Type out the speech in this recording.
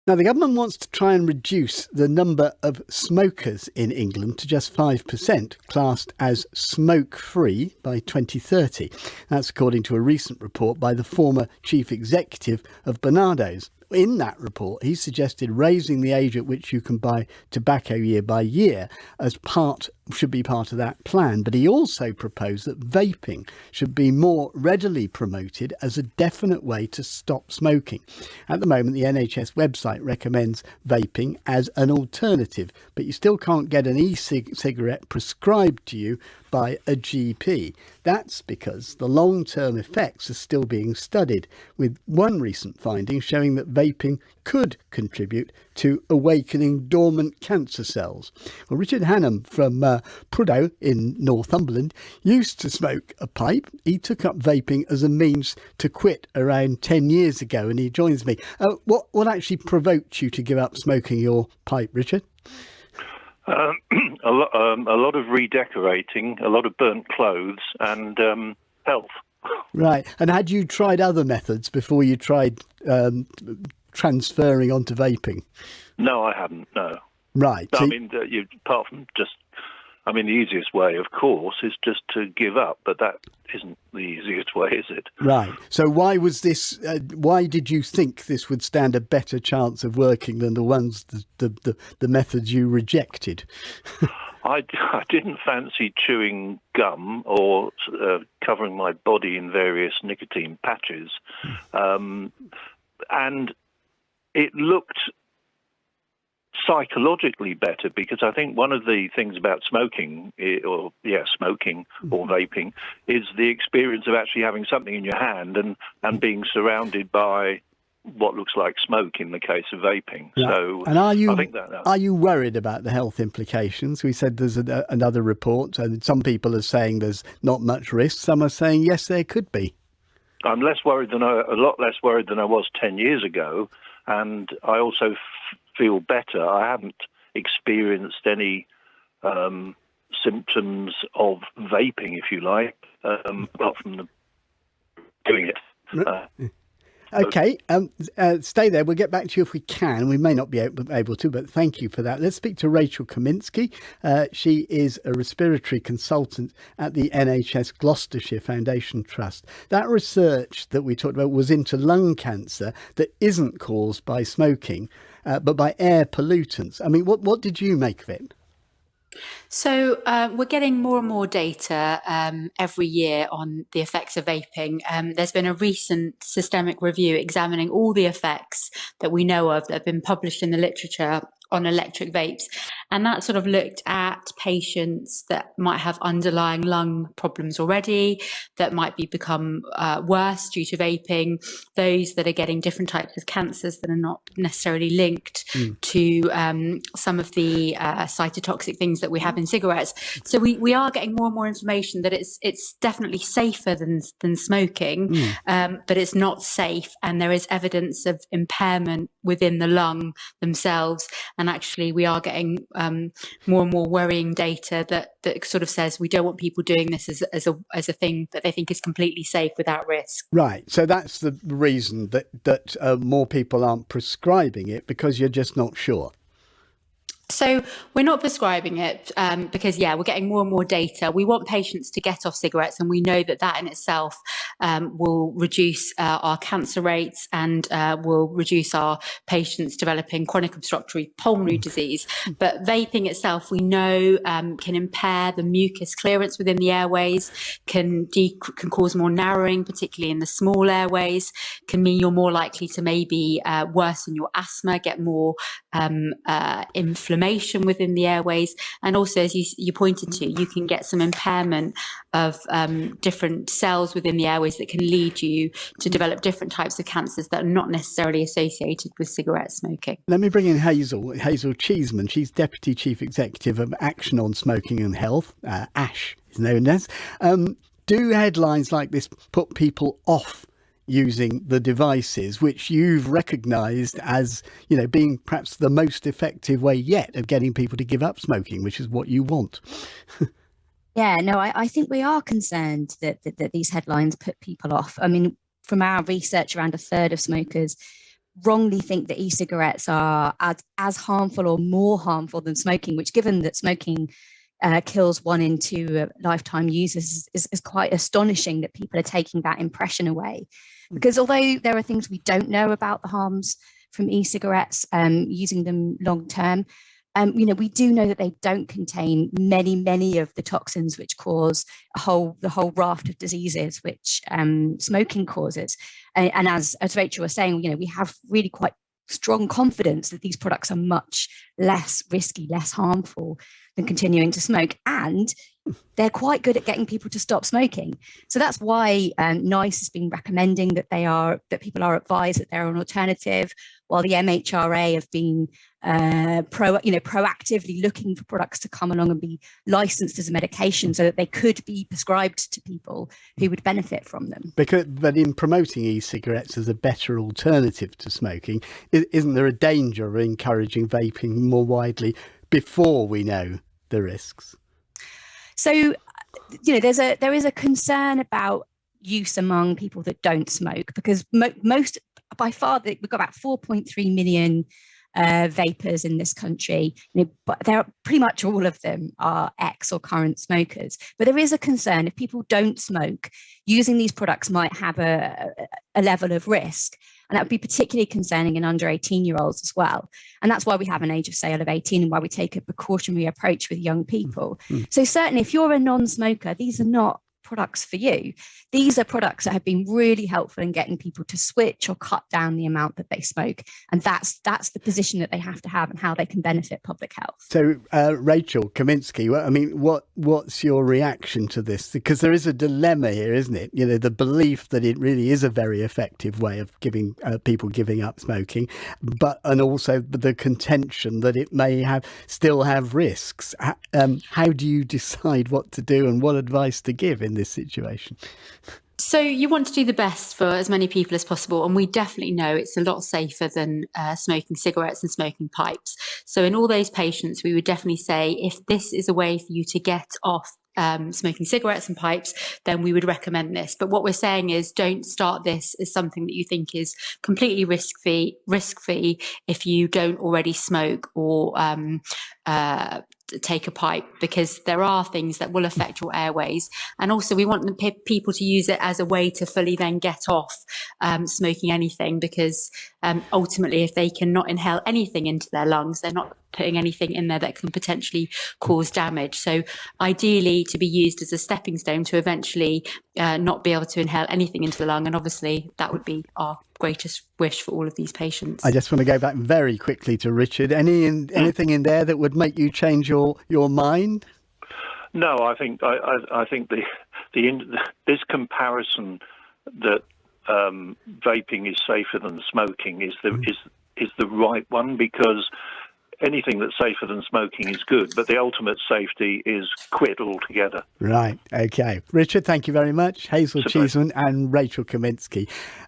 Now, the government wants to try and reduce the number of smokers in England to just 5%, classed as smoke-free by 2030. That's according to a recent report by the former chief executive of Barnardo's. In that report, he suggested raising the age at which you can buy tobacco year by year should be part of that plan. But he also proposed that vaping should be more readily promoted as a definite way to stop smoking. At the moment, the NHS website recommends vaping as an alternative, but you still can't get an e-cigarette prescribed to you by a GP. That's because the long-term effects are still being studied, with one recent finding showing that vaping could contribute to awakening dormant cancer cells. Well, Richard Hannam from Prudhoe in Northumberland used to smoke a pipe. He took up vaping as a means to quit around 10 years ago, and he joins me. What actually provoked you to give up smoking your pipe, Richard? A lot of redecorating, a lot of burnt clothes, and health. Right. And had you tried other methods before you tried transferring onto vaping? No, I hadn't. No. Right. I mean, apart from the easiest way, of course, is just to give up. But that isn't the easiest way, is it? Right. So why was this? Why did you think this would stand a better chance of working than the methods you rejected? I didn't fancy chewing gum or covering my body in various nicotine patches, and it looked psychologically better, because I think one of the things about smoking or vaping is the experience of actually having something in your hand and being surrounded by what looks like smoke in the case of vaping. Yeah. So, and are you worried about the health implications? We said there's another report, and some people are saying there's not much risk. Some are saying yes, there could be. I'm a lot less worried than I was 10 years ago, and I also feel better. I haven't experienced any symptoms of vaping, if you like, apart from doing it. OK, stay there. We'll get back to you if we can. We may not be able to, but thank you for that. Let's speak to Rachel Kaminsky. She is a respiratory consultant at the NHS Gloucestershire Foundation Trust. That research that we talked about was into lung cancer that isn't caused by smoking, but by air pollutants. I mean, what did you make of it? So we're getting more and more data every year on the effects of vaping. There's been a recent systemic review examining all the effects that we know of that have been published in the literature on electric vapes. And that sort of looked at patients that might have underlying lung problems already, that might become worse due to vaping, those that are getting different types of cancers that are not necessarily linked to some of the cytotoxic things that we have in cigarettes. So we are getting more and more information that it's definitely safer than smoking, but it's not safe. And there is evidence of impairment within the lung themselves. And actually, we are getting more and more worrying data that sort of says we don't want people doing this as a thing that they think is completely safe without risk. Right. So that's the reason that more people aren't prescribing it, because you're just not sure. So we're not prescribing it because, we're getting more and more data. We want patients to get off cigarettes, and we know that in itself will reduce our cancer rates and will reduce our patients developing chronic obstructive pulmonary disease. But vaping itself, we know, can impair the mucus clearance within the airways, can cause more narrowing, particularly in the small airways, can mean you're more likely to maybe worsen your asthma, get more inflammation within the airways, and also, as you pointed to, you can get some impairment of different cells within the airways that can lead you to develop different types of cancers that are not necessarily associated with cigarette smoking. Let me bring in Hazel Cheeseman. She's Deputy Chief Executive of Action on Smoking and Health, ASH is known as. Do headlines like this put people off using the devices, which you've recognised as, being perhaps the most effective way yet of getting people to give up smoking, which is what you want? Yeah, no, I think we are concerned that these headlines put people off. I mean, from our research, around a third of smokers wrongly think that e-cigarettes are as harmful or more harmful than smoking, which, given that smoking kills 1 in 2 lifetime users, is quite astonishing that people are taking that impression away. Because although there are things we don't know about the harms from e-cigarettes, using them long term, we do know that they don't contain many of the toxins which cause the whole raft of diseases which smoking causes. And as Rachel was saying, we have really quite strong confidence that these products are much less risky, less harmful than continuing to smoke, and they're quite good at getting people to stop smoking. So that's why NICE has been recommending that people are advised that they're an alternative, while the MHRA have been proactively looking for products to come along and be licensed as a medication so that they could be prescribed to people who would benefit from them. But in promoting e-cigarettes as a better alternative to smoking, isn't there a danger of encouraging vaping more widely before we know the risks? So, there is a concern about use among people that don't smoke, because most, by far, we've got about 4.3 million vapers in this country, but pretty much all of them are ex or current smokers. But there is a concern, if people don't smoke, using these products might have a level of risk. And that would be particularly concerning in under 18-year-olds as well. And that's why we have an age of sale of 18 and why we take a precautionary approach with young people. So certainly, if you're a non-smoker, these are not products for you. These are products that have been really helpful in getting people to switch or cut down the amount that they smoke. And that's the position that they have to have and how they can benefit public health. So, Rachel Kaminsky, what's your reaction to this? Because there is a dilemma here, isn't it? The belief that it really is a very effective way of giving people giving up smoking, and also the contention that it may still have risks. How do you decide what to do and what advice to give in this situation? So you want to do the best for as many people as possible, and we definitely know it's a lot safer than smoking cigarettes and smoking pipes. So in all those patients, we would definitely say, if this is a way for you to get off smoking cigarettes and pipes, then we would recommend this. But what we're saying is, don't start this as something that you think is completely risk-free if you don't already smoke or take a pipe, because there are things that will affect your airways. And also, we want people to use it as a way to fully then get off smoking anything, because ultimately, if they cannot inhale anything into their lungs, they're not putting anything in there that can potentially cause damage. So ideally, to be used as a stepping stone to eventually not be able to inhale anything into the lung. And obviously, that would be our greatest wish for all of these patients. I just want to go back very quickly to Richard. Anything in there that would make you change your mind? No, I think this comparison that vaping is safer than smoking is the right one, because anything that's safer than smoking is good, but the ultimate safety is quit altogether. Right, okay. Richard, thank you very much. Hazel Cheeseman and Rachel Kaminsky.